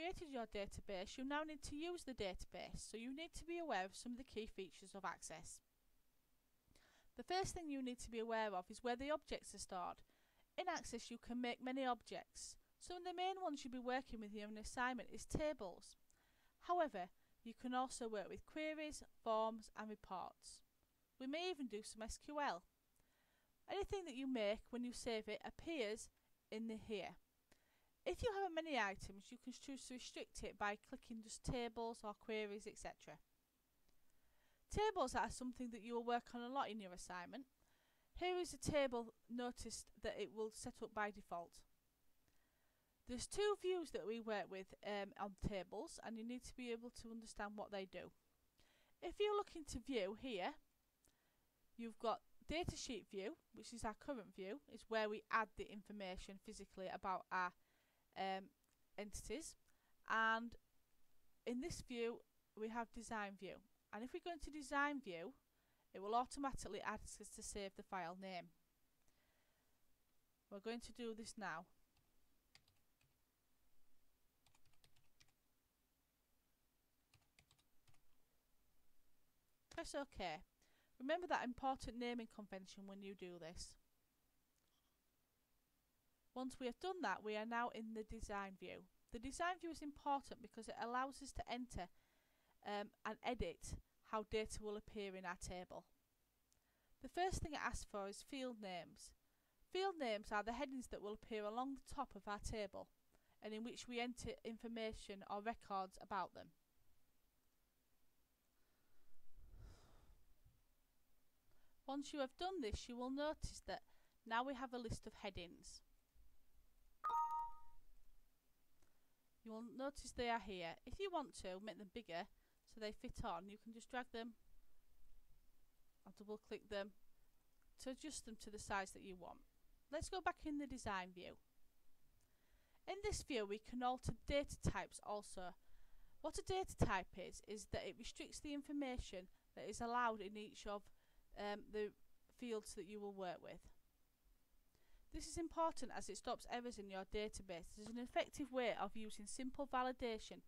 created your database, you now need to use the database, so you need to be aware of some of the key features of Access. The first thing you need to be aware of is where the objects are stored. In Access you can make many objects. Some of the main ones you'll be working with in an assignment is tables. However, you can also work with queries, forms and reports. We may even do some SQL. Anything that you make when you save it appears in here. If you have many items, you can choose to restrict it by clicking just tables or queries, etc. Tables are something that you will work on a lot in your assignment. Here is a table. Notice that it will set up by default. There's two views that we work with on tables, and you need to be able to understand what they do. If you're looking to view here, you've got datasheet view, which is our current view. It's where we add the information physically about our entities, and in this view we have design view, and if we go into design view it will automatically ask us to save the file name. We're going to do this now. Press OK. Remember that important naming convention when you do this. Once we have done that, we are now in the design view. The design view is important because it allows us to enter and edit how data will appear in our table. The first thing it asks for is field names. Field names are the headings that will appear along the top of our table and in which we enter information or records about them. Once you have done this, you will notice that now we have a list of headings. You will notice they are here. If you want to make them bigger so they fit on, you can just drag them or double click them to adjust them to the size that you want. Let's go back in the design view. In this view we can alter data types also. What a data type is that it restricts the information that is allowed in each of the fields that you will work with. This is important as it stops errors in your database. It is an effective way of using simple validation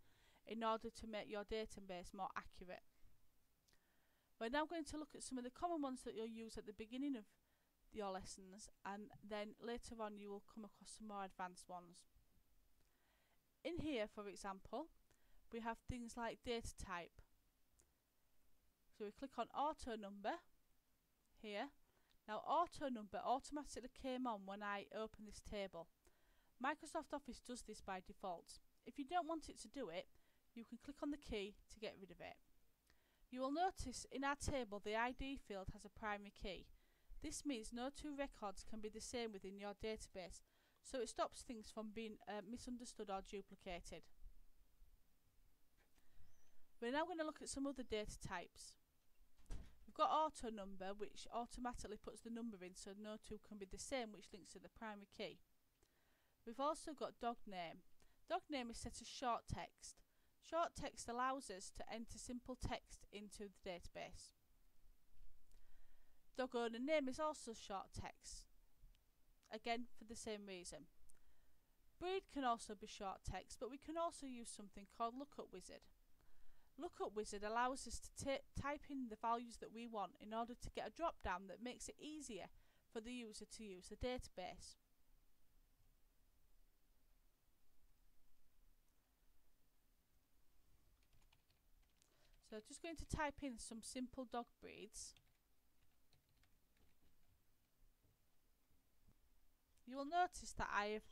in order to make your database more accurate. We're now going to look at some of the common ones that you'll use at the beginning of your lessons, and then later on you will come across some more advanced ones. In here, for example, we have things like data type. So we click on auto number here. Now auto number automatically came on when I open this table. Microsoft Office does this by default. If you don't want it to do it, you can click on the key to get rid of it. You will notice in our table the ID field has a primary key. This means no two records can be the same within your database, so it stops things from being misunderstood or duplicated. We're now going to look at some other data types. We've got auto number, which automatically puts the number in so no two can be the same, which links to the primary key. We've also got dog name. Dog name is set as short text. Short text allows us to enter simple text into the database. Dog owner name is also short text, again for the same reason. Breed can also be short text, but we can also use something called Lookup Wizard. Lookup Wizard allows us to type in the values that we want in order to get a drop down that makes it easier for the user to use the database. So just going to type in some simple dog breeds. You will notice that I have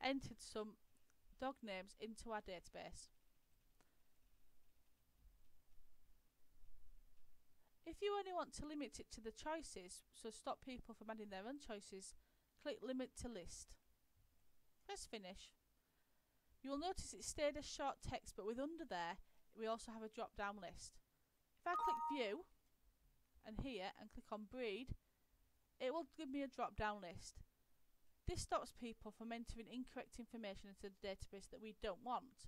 entered some dog names into our database. If you only want to limit it to the choices, so stop people from adding their own choices, click Limit to List. Press Finish. You will notice it stayed as short text, but with under there we also have a drop down list. If I click View and here and click on Breed, it will give me a drop down list. This stops people from entering incorrect information into the database that we don't want.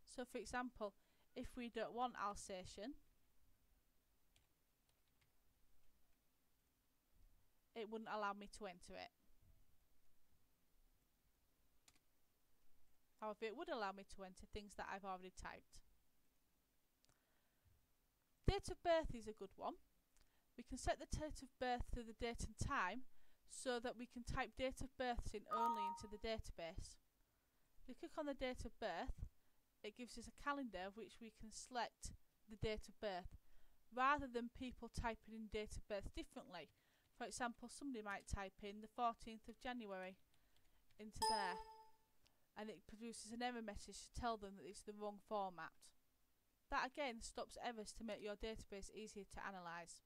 So for example, if we don't want Alsatian, it wouldn't allow me to enter it. However, it would allow me to enter things that I've already typed. Date of birth is a good one. We can set the date of birth to the date and time so that we can type date of births in only into the database. If we click on the date of birth, it gives us a calendar which we can select the date of birth, rather than people typing in date of birth differently. For example, somebody might type in the 14th of January into there, and it produces an error message to tell them that it's the wrong format. That again stops errors to make your database easier to analyse.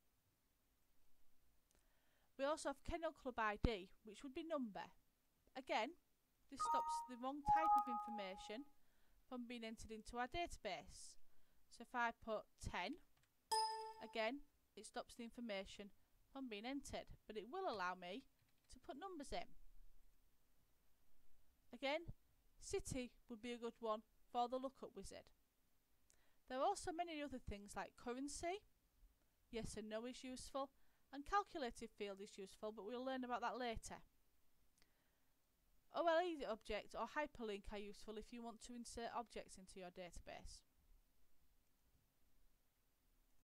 We also have Kennel Club ID, which would be number. Again, this stops the wrong type of information from being entered into our database. So if I put 10, again, it stops the information from being entered, but it will allow me to put numbers in. Again, city would be a good one for the lookup wizard. There are also many other things like currency, yes and no is useful, and calculated field is useful, but we'll learn about that later. OLE object or hyperlink are useful if you want to insert objects into your database.